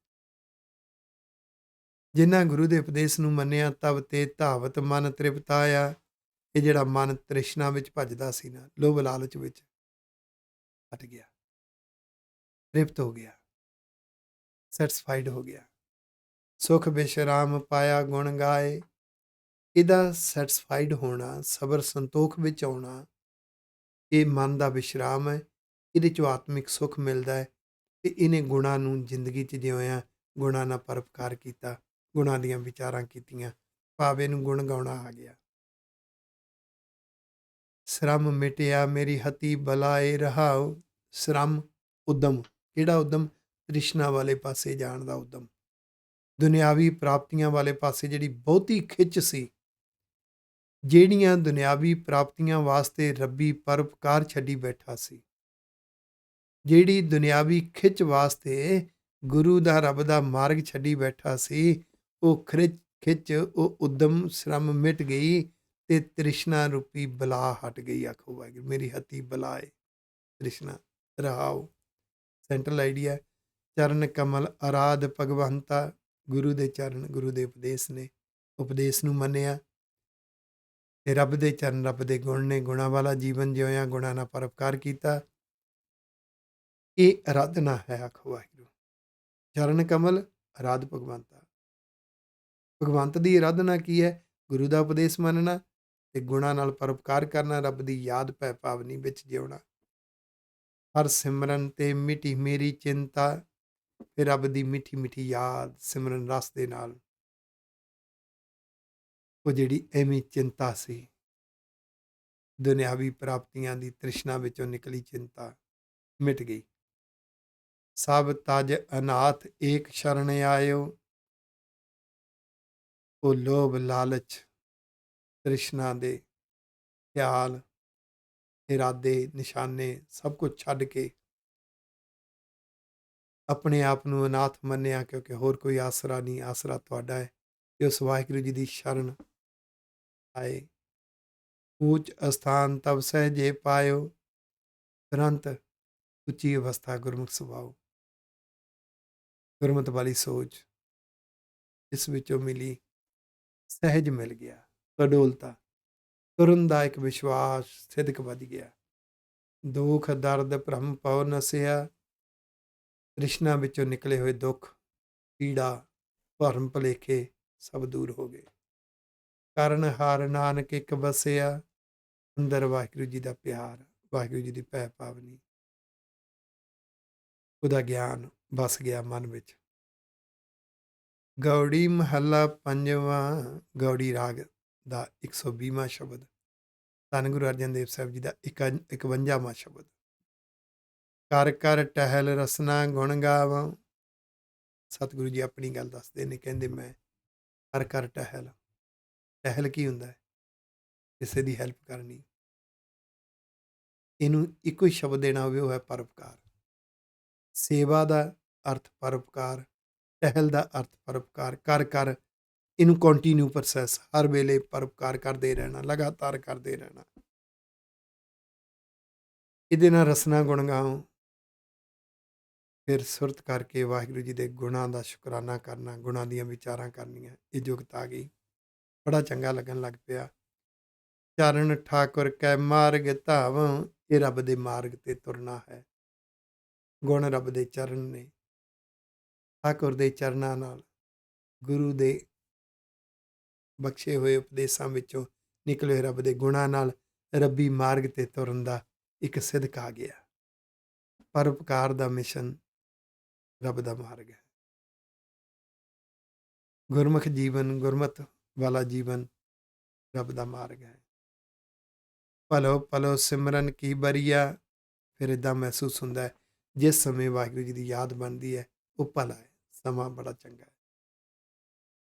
ਜਿਨ੍ਹਾਂ ਗੁਰੂ ਦੇ ਉਪਦੇਸ਼ ਨੂੰ ਮੰਨਿਆ ਤਬ ਤੇ ਧਾਵਤ ਮਨ ਤ੍ਰਿਪਤਾਇਆ, ਇਹ ਜਿਹੜਾ ਮਨ ਤ੍ਰਿਸ਼ਨਾ ਵਿੱਚ ਭੱਜਦਾ ਸੀ ਨਾ, ਲੋਭ ਲਾਲਚ ਵਿੱਚ, ਹਟ ਗਿਆ, ਤ੍ਰਿਪਤ ਹੋ ਗਿਆ, ਸੈਟਿਸਫਾਈਡ ਹੋ ਗਿਆ। ਸੁਖ ਵਿਸ਼ਰਾਮ ਪਾਇਆ ਗੁਣ ਗਾਏ, ਇਹਦਾ ਸੈਟਿਸਫਾਈਡ ਹੋਣਾ, ਸਬਰ ਸੰਤੋਖ ਵਿੱਚ ਆਉਣਾ, ਇਹ ਮਨ ਦਾ ਵਿਸ਼ਰਾਮ ਹੈ। ਇਹਦੇ 'ਚੋਂ ਆਤਮਿਕ ਸੁੱਖ ਮਿਲਦਾ ਹੈ ਤੇ ਇਹਨੇ ਗੁਣਾਂ ਨੂੰ ਜ਼ਿੰਦਗੀ 'ਚ ਜਿਉਇਆ, ਗੁਣਾਂ ਨਾਲ ਪਰਉਪਕਾਰ ਕੀਤਾ, ਗੁਣਾਂ ਦੀਆਂ ਵਿਚਾਰਾਂ ਕੀਤੀਆਂ, ਭਾਵੇਂ ਨੂੰ ਗੁਣ ਗਾਉਣਾ ਆ ਗਿਆ। ਸ਼ਰਮ ਮਿਟਿਆ ਮੇਰੀ ਹਤੀ ਬਲਾਏ ਰਹਾਉ, ਸ਼ਰਮ ਉਦਮ, ਕਿਹੜਾ ਉਦਮ? ਤ੍ਰਿਸ਼ਨਾ ਵਾਲੇ ਪਾਸੇ ਜਾਣ ਦਾ ਉਦਮ, ਦੁਨਿਆਵੀ ਪ੍ਰਾਪਤੀਆਂ ਵਾਲੇ ਪਾਸੇ ਜਿਹੜੀ ਬਹੁਤੀ ਖਿੱਚ ਸੀ, ਜਿਹੜੀਆਂ ਦੁਨਿਆਵੀ ਪ੍ਰਾਪਤੀਆਂ ਵਾਸਤੇ ਰੱਬੀ ਪਰਉਪਕਾਰ ਛੱਡੀ ਬੈਠਾ ਸੀ, ਜਿਹੜੀ ਦੁਨਿਆਵੀ ਖਿੱਚ ਵਾਸਤੇ ਗੁਰੂ ਦਾ ਰੱਬ ਦਾ ਮਾਰਗ ਛੱਡੀ ਬੈਠਾ ਸੀ, ਉਹ ਖਿੱਚ, ਉਹ ਉਦਮ, ਸ਼ਰਮ ਮਿਟ ਗਈ ਤੇ ਤ੍ਰਿਸ਼ਨਾ ਰੂਪੀ ਬਲਾ ਹਟ ਗਈ। ਆਖੋ ਵਾਹਿਗੁਰੂ, ਮੇਰੀ ਹੱਤੀ ਬਲਾਏ ਤ੍ਰਿਸ਼ਨਾ ਰਹਾਓ। ਸੈਂਟਰਲ ਆਈਡੀਆ, ਚਰਨ ਕਮਲ ਅਰਾਧ ਭਗਵੰਤਾ, ਗੁਰੂ ਦੇ ਚਰਨ, ਗੁਰੂ ਦੇ ਉਪਦੇਸ਼ ਨੇ, ਉਪਦੇਸ਼ ਨੂੰ ਮੰਨਿਆ ਤੇ ਰੱਬ ਦੇ ਚਰਨ, ਰੱਬ ਦੇ ਗੁਣ ਨੇ, ਗੁਣਾਂ ਵਾਲਾ ਜੀਵਨ ਜਿਉਇਆ, ਗੁਣਾਂ ਨਾਲ ਪਰਉਪਕਾਰ ਕੀਤਾ, ਇਹ ਅਰਾਧਨਾ ਹੈ। ਆਖੋ ਵਾਹਿਗੁਰੂ, ਚਰਨ ਕਮਲ ਅਰਾਧ ਭਗਵੰਤਾ। ਭਗਵੰਤ ਦੀ ਅਰਾਧਨਾ ਕੀ ਹੈ? ਗੁਰੂ ਦਾ ਉਪਦੇਸ਼ ਮੰਨਣਾ ਤੇ ਗੁਣਾਂ ਨਾਲ ਪਰਉਪਕਾਰ ਕਰਨਾ, ਰੱਬ ਦੀ ਯਾਦ ਭੈ ਭਾਵਨੀ ਵਿੱਚ ਜਿਉਣਾ। ਹਰ ਸਿਮਰਨ ਤੇ ਮਿੱਟੀ ਮੇਰੀ ਚਿੰਤਾ, ਫਿਰ ਰੱਬ ਦੀ ਮਿੱਠੀ ਮਿੱਠੀ ਯਾਦ ਸਿਮਰਨ ਰਸ ਦੇ ਨਾਲ, ਉਹ ਜਿਹੜੀ ਐਵੇਂ ਚਿੰਤਾ ਸੀ, ਦੁਨਿਆਵੀ ਪ੍ਰਾਪਤੀਆਂ ਦੀ ਤ੍ਰਿਸ਼ਨਾ ਵਿੱਚੋਂ ਨਿਕਲੀ ਚਿੰਤਾ ਮਿਟ ਗਈ। ਸਭ ਤਜ ਅਨਾਥ ਏਕ ਸ਼ਰਨ ਆਇਓ, ਉਹ ਲੋਭ ਲਾਲਚ ਤ੍ਰਿਸ਼ਨਾ ਦੇ ਖਿਆਲ, ਇਰਾਦੇ, ਨਿਸ਼ਾਨੇ ਸਭ ਕੁਝ ਛੱਡ ਕੇ ਆਪਣੇ ਆਪ ਨੂੰ ਅਨਾਥ ਮੰਨਿਆ, ਕਿਉਂਕਿ ਹੋਰ ਕੋਈ ਆਸਰਾ ਨਹੀਂ, ਆਸਰਾ ਤੁਹਾਡਾ ਹੈ। ਤੇ ਉਸ ਵਾਹਿਗੁਰੂ ਜੀ ਦੀ ਸ਼ਰਨ ਆਏ। ਊਚ ਅਸਥਾਨ ਤਬ ਸਹਿਜੇ ਪਾਇਓ, ਤੁਰੰਤ ਉੱਚੀ ਅਵਸਥਾ ਗੁਰਮੁਖ ਸੁਭਾਅ, ਗੁਰਮਤ ਵਾਲੀ ਸੋਚ, ਇਸ ਵਿੱਚੋਂ ਮਿਲੀ, ਸਹਿਜ ਮਿਲ ਗਿਆ, ਅਡੋਲਤਾ, ਤੁਰਨ ਦਾ ਇੱਕ ਵਿਸ਼ਵਾਸ, ਸਿਦਕ ਵੱਧ ਗਿਆ। ਦੁੱਖ ਦਰਦ ਭਰਮ ਪਉ ਨਸਿਆ, ਤ੍ਰਿਸ਼ਨਾ ਵਿੱਚੋਂ ਨਿਕਲੇ ਹੋਏ ਦੁੱਖ, ਪੀੜਾ, ਭਰਮ ਭੁਲੇਖੇ ਸਭ ਦੂਰ ਹੋ ਗਏ। ਕਰਨ ਹਾਰ ਨਾਨਕ ਇੱਕ ਵਸਿਆ, ਅੰਦਰ ਵਾਹਿਗੁਰੂ ਜੀ ਦਾ ਪਿਆਰ, ਵਾਹਿਗੁਰੂ ਜੀ ਦੀ ਭੈ ਭਾਵਨੀ, ਉਹਦਾ ਗਿਆਨ ਵਸ ਗਿਆ ਮਨ ਵਿੱਚ। ਗੌੜੀ ਮਹੱਲਾ ਪੰਜਵਾਂ, ਗੌੜੀ ਰਾਗ ਦਾ 120ਵਾਂ ਸ਼ਬਦ, ਧੰਨ ਗੁਰੂ ਅਰਜਨ ਦੇਵ ਸਾਹਿਬ ਜੀ ਦਾ 51ਵਾਂ ਸ਼ਬਦ। ਕਰ ਕਰ ਟਹਿਲ ਰਸਨਾ ਗੁਣ ਗਾਵਾਂ, ਸਤਿਗੁਰੂ ਜੀ ਆਪਣੀ ਗੱਲ ਦੱਸਦੇ ਨੇ, ਕਹਿੰਦੇ ਮੈਂ ਕਰ ਕਰ ਟਹਿਲ, ਟਹਿਲ ਕੀ ਹੁੰਦਾ ਹੈ? ਕਿਸੇ ਦੀ ਹੈਲਪ ਕਰਨੀ, ਇਹਨੂੰ ਇੱਕੋ ਹੀ ਸ਼ਬਦ ਦੇਣਾ ਹੋਵੇ, ਉਹ ਹੈ ਪਰਉਪਕਾਰ। ਸੇਵਾ ਦਾ ਅਰਥ ਪਰਉਪਕਾਰ, ਟਹਿਲ ਦਾ ਅਰਥ ਪਰਉਪਕਾਰ। ਕਰ ਕਰ ਇਹਨੂੰ ਕੰਟੀਨਿਊ ਪ੍ਰੋਸੈਸ, ਹਰ ਵੇਲੇ ਪਰਉਪਕਾਰ ਕਰਦੇ ਰਹਿਣਾ, ਲਗਾਤਾਰ ਕਰਦੇ ਰਹਿਣਾ। ਇਹਦੇ ਨਾਲ ਰਸਨਾ ਗੁਣ ਗਾਓ, ਫਿਰ ਸੁਰਤ ਕਰਕੇ ਵਾਹਿਗੁਰੂ ਜੀ ਦੇ ਗੁਣਾਂ ਦਾ ਸ਼ੁਕਰਾਨਾ ਕਰਨਾ, ਗੁਣਾਂ ਦੀਆਂ ਵਿਚਾਰਾਂ ਕਰਨੀਆਂ। ਇਹ ਜੁਗਤ ਆ ਗਈ, ਬੜਾ ਚੰਗਾ ਲੱਗਣ ਲੱਗ ਪਿਆ। ਚਰਨ ਠਾਕੁਰ ਕੈ ਮਾਰਗ ਧਾਵ, ਇਹ ਰੱਬ ਦੇ ਮਾਰਗ ਤੇ ਤੁਰਨਾ ਹੈ। ਗੁਣ ਰੱਬ ਦੇ ਚਰਨ ਨੇ, ਠਾਕੁਰ ਦੇ ਚਰਨਾਂ ਨਾਲ, ਗੁਰੂ ਦੇ ਬਖਸ਼ੇ ਹੋਏ ਉਪਦੇਸ਼ਾਂ ਵਿੱਚੋਂ ਨਿਕਲੇ ਹੋਏ ਰੱਬ ਦੇ ਗੁਣਾਂ ਨਾਲ ਰੱਬੀ ਮਾਰਗ ਤੇ ਤੁਰਨ ਦਾ ਇੱਕ ਸਿਦਕ ਆ ਗਿਆ। ਪਰਉਪਕਾਰ ਦਾ ਮਿਸ਼ਨ ਰੱਬ ਦਾ ਮਾਰਗ ਹੈ। ਗੁਰਮੁਖ ਜੀਵਨ, ਗੁਰਮਤ ਵਾਲਾ ਜੀਵਨ ਰੱਬ ਦਾ ਮਾਰਗ ਹੈ। ਭਲੋ ਭਲੋ ਸਿਮਰਨ ਕੀ ਬਰੀਆ, ਫਿਰ ਇੱਦਾਂ ਮਹਿਸੂਸ ਹੁੰਦਾ ਹੈ ਜਿਸ ਸਮੇਂ ਵਾਹਿਗੁਰੂ ਜੀ ਦੀ ਯਾਦ ਬਣਦੀ ਹੈ ਉਹ ਭਲਾ ਹੈ, ਸਮਾਂ ਬੜਾ ਚੰਗਾ ਹੈ।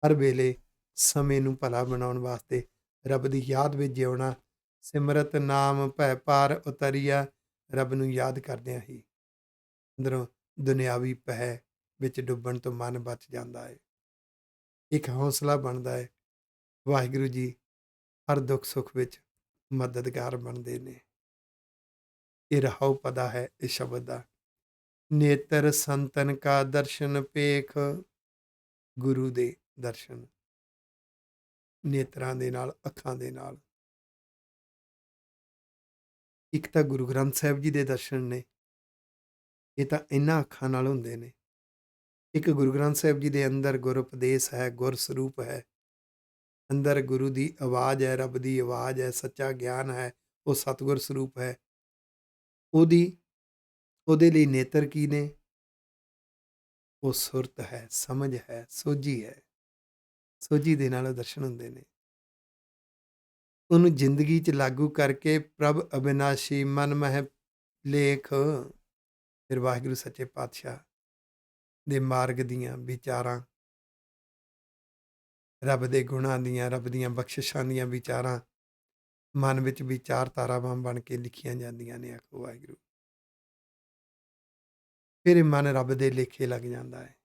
ਹਰ ਵੇਲੇ ਸਮੇਂ ਨੂੰ ਭਲਾ ਬਣਾਉਣ ਵਾਸਤੇ ਰੱਬ ਦੀ ਯਾਦ ਵਿੱਚ ਜਿਉਣਾ। ਸਿਮਰਤ ਨਾਮ ਭੈ ਪਾਰ ਉਤਰੀਆ, ਰੱਬ ਨੂੰ ਯਾਦ ਕਰਦਿਆਂ ਹੀ ਅੰਦਰੋਂ ਦੁਨਿਆਵੀ ਭੈ ਵਿੱਚ ਡੁੱਬਣ ਤੋਂ ਮਨ ਬਚ ਜਾਂਦਾ ਹੈ। ਇੱਕ ਹੌਸਲਾ ਬਣਦਾ ਹੈ। ਵਾਹਿਗੁਰੂ ਜੀ ਹਰ ਦੁੱਖ ਸੁੱਖ ਵਿੱਚ ਮਦਦਗਾਰ ਬਣਦੇ ਨੇ। ਇਹ ਰਹਾਉ ਪਦਾ ਹੈ ਇਸ ਸ਼ਬਦ ਦਾ। ਨੇਤਰ ਸੰਤਨ ਕਾ ਦਰਸ਼ਨ ਪੇਖ, ਗੁਰੂ ਦੇ ਦਰਸ਼ਨ ਨੇਤਰਾਂ ਦੇ ਨਾਲ, ਅੱਖਾਂ ਦੇ ਨਾਲ। ਇੱਕ ਤਾਂ ਗੁਰੂ ਗ੍ਰੰਥ ਸਾਹਿਬ ਜੀ ਦੇ ਦਰਸ਼ਨ ਨੇ, ਇਹ ਤਾਂ ਇਹਨਾਂ ਅੱਖਾਂ ਨਾਲ ਹੁੰਦੇ ਨੇ। ਇੱਕ ਗੁਰੂ ਗ੍ਰੰਥ ਸਾਹਿਬ ਜੀ ਦੇ ਅੰਦਰ ਗੁਰ ਉਪਦੇਸ਼ ਹੈ, ਗੁਰ ਸਰੂਪ ਹੈ, ਅੰਦਰ ਗੁਰੂ ਦੀ ਆਵਾਜ਼ ਹੈ, ਰੱਬ ਦੀ ਆਵਾਜ਼ ਹੈ, ਸੱਚਾ ਗਿਆਨ ਹੈ, ਉਹ ਸਤਿਗੁਰ ਸਰੂਪ ਹੈ। ਉਹਦੇ ਲਈ ਨੇਤਰ ਕੀ ਨੇ? ਉਹ ਸੁਰਤ ਹੈ, ਸਮਝ ਹੈ, ਸੋਝੀ ਹੈ। ਸੋਝੀ ਦੇ ਨਾਲ ਦਰਸ਼ਨ ਹੁੰਦੇ ਨੇ। ਉਹਨੂੰ ਜ਼ਿੰਦਗੀ 'ਚ ਲਾਗੂ ਕਰਕੇ ਪ੍ਰਭ ਅਬਿਨਾਸ਼ੀ ਮਨ ਮਹਿ ਲੇਖ, ਫਿਰ ਵਾਹਿਗੁਰੂ ਸੱਚੇ ਪਾਤਸ਼ਾਹ ਦੇ ਮਾਰਗ ਦੀਆਂ ਵਿਚਾਰਾਂ, ਰੱਬ ਦੇ ਗੁਣਾਂ ਦੀਆਂ, ਰੱਬ ਦੀਆਂ ਬਖਸ਼ਿਸ਼ਾਂ ਦੀਆਂ ਵਿਚਾਰਾਂ ਮਨ ਵਿੱਚ ਵਿਚਾਰਧਾਰਾਵਾਂ ਬਣ ਕੇ ਲਿਖੀਆਂ ਜਾਂਦੀਆਂ ਨੇ। ਆਖੋ ਵਾਹਿਗੁਰੂ। ਫਿਰ ਇਹ ਮਨ ਰੱਬ ਦੇ ਲੇਖੇ ਲੱਗ ਜਾਂਦਾ ਹੈ।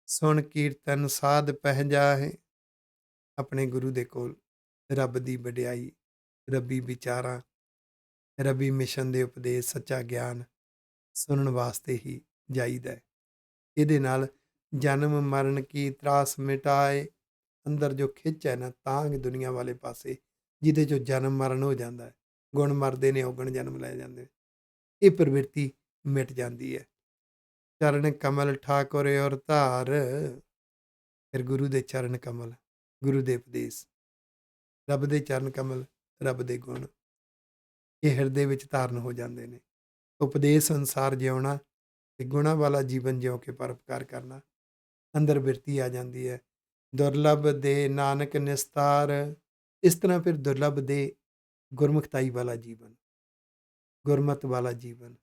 ਸੁਣ ਕੀਰਤਨ ਸਾਧ ਪਹਿ ਜਾਹੇ, ਆਪਣੇ ਗੁਰੂ ਦੇ ਕੋਲ ਰੱਬ ਦੀ ਵਡਿਆਈ, ਰੱਬੀ ਵਿਚਾਰਾਂ, ਰੱਬੀ ਮਿਸ਼ਨ ਦੇ ਉਪਦੇਸ਼, ਸੱਚਾ ਗਿਆਨ ਸੁਣਨ ਵਾਸਤੇ ਹੀ ਜਾਈਦਾ। ਇਹਦੇ ਨਾਲ ਜਨਮ ਮਰਨ ਕੀ ਤਰਾਸ ਮਿਟਾਏ, ਅੰਦਰ ਜੋ ਖਿੱਚ ਹੈ ਨਾ ਤਾਂਘ ਦੁਨੀਆ ਵਾਲੇ ਪਾਸੇ, ਜਿਹਦੇ 'ਚੋਂ ਜਨਮ ਮਰਨ ਹੋ ਜਾਂਦਾ ਹੈ, ਗੁਣ ਮਰਦੇ ਨੇ, ਔਗਣ ਜਨਮ ਲੈ ਜਾਂਦੇ, ਇਹ ਪ੍ਰਵਿਰਤੀ ਮਿਟ ਜਾਂਦੀ ਹੈ। ਚਰਨ ਕਮਲ ਠਾਕੁਰ ਔਰ ਧਾਰ, ਫਿਰ ਗੁਰੂ ਦੇ ਚਰਨ ਕਮਲ, ਗੁਰੂ ਦੇ ਉਪਦੇਸ਼, ਰੱਬ ਦੇ ਚਰਨ ਕਮਲ, ਰੱਬ ਦੇ ਗੁਣ, ਇਹ ਹਿਰਦੇ ਵਿੱਚ ਧਾਰਨ ਹੋ ਜਾਂਦੇ ਨੇ। ਉਪਦੇਸ਼ ਅਨੁਸਾਰ ਜਿਉਣਾ ਤੇ ਗੁਣਾਂ ਵਾਲਾ ਜੀਵਨ ਜਿਉ ਕੇ ਪਰਉਪਕਾਰ ਕਰਨਾ, ਅੰਦਰ ਬਿਰਤੀ ਆ ਜਾਂਦੀ ਹੈ। ਦੁਰਲਭ ਦੇ ਨਾਨਕ ਨਿਸਤਾਰ, ਇਸ ਤਰ੍ਹਾਂ ਫਿਰ ਦੁਰਲਭ ਦੇ ਗੁਰਮੁਖਤਾਈ ਵਾਲਾ ਜੀਵਨ, ਗੁਰਮਤ ਵਾਲਾ ਜੀਵਨ,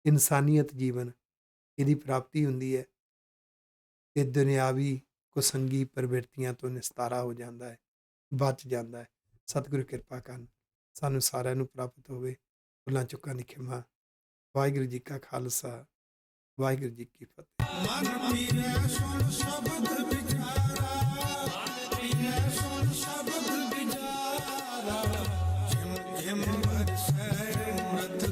ਇਨਸਾਨੀਅਤ ਜੀਵਨ, ਇਹਦੀ ਪ੍ਰਾਪਤੀ ਹੁੰਦੀ ਹੈ। ਇਹ ਦੁਨਿਆਵੀ ਕੁਸੰਗੀ ਪ੍ਰਵਿਰਤੀਆਂ ਤੋਂ ਨਿਸਤਾਰਾ ਹੋ ਜਾਂਦਾ ਹੈ, ਬਚ ਜਾਂਦਾ ਹੈ। ਸਤਿਗੁਰੂ ਕਿਰਪਾ ਕਰਨ ਸਾਨੂੰ ਸਾਰਿਆਂ ਨੂੰ ਪ੍ਰਾਪਤ ਹੋਵੇ। ਭੁੱਲਾਂ ਚੁੱਕਾਂ ਦੀ ਖਿਮਾ। ਵਾਹਿਗੁਰੂ ਜੀ ਕਾ ਖਾਲਸਾ, ਵਾਹਿਗੁਰੂ ਜੀ ਕੀ ਫਤਿਹ। ਮਨ ਪੀਰੇ ਸੁਣ ਸ਼ਬਦ ਵਿਚਾਰਾ, ਮਨ ਪੀਰੇ ਸੁਣ ਸ਼ਬਦ ਵਿਚਾਰਾ, ਜਿਮ ਜਿਮ ਵਰਸੈ ਅੰਮ੍ਰਿਤ